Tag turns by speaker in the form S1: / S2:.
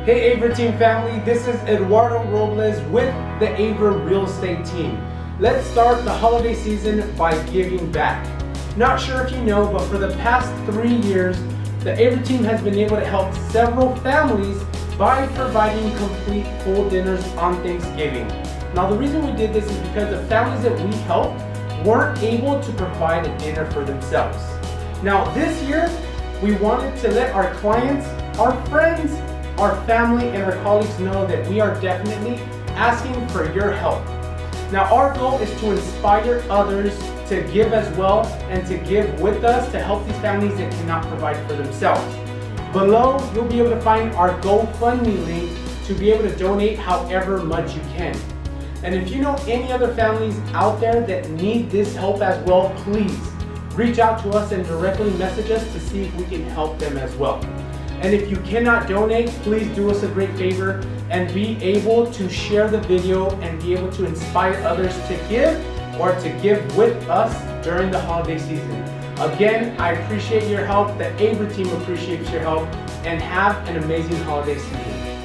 S1: Hey Avra Team family, this is Eduardo Robles with the Avra Real Estate Team. Let's start the holiday season by giving back. Not sure if you know, but for the past 3 years, the Avra Team has been able to help several families by providing complete full dinners on Thanksgiving. Now the reason we did this is because the families that we helped weren't able to provide a dinner for themselves. Now this year, we wanted to let our clients, our friends, our family, and our colleagues know that we are definitely asking for your help. Now our goal is to inspire others to give as well and to give with us to help these families that cannot provide for themselves. Below, you'll be able to find our GoFundMe link to be able to donate however much you can. And if you know any other families out there that need this help as well, please reach out to us and directly message us to see if we can help them as well. And if you cannot donate, please do us a great favor and be able to share the video and be able to inspire others to give or to give with us during the holiday season. Again, I appreciate your help. The Avra Team appreciates your help, and have an amazing holiday season.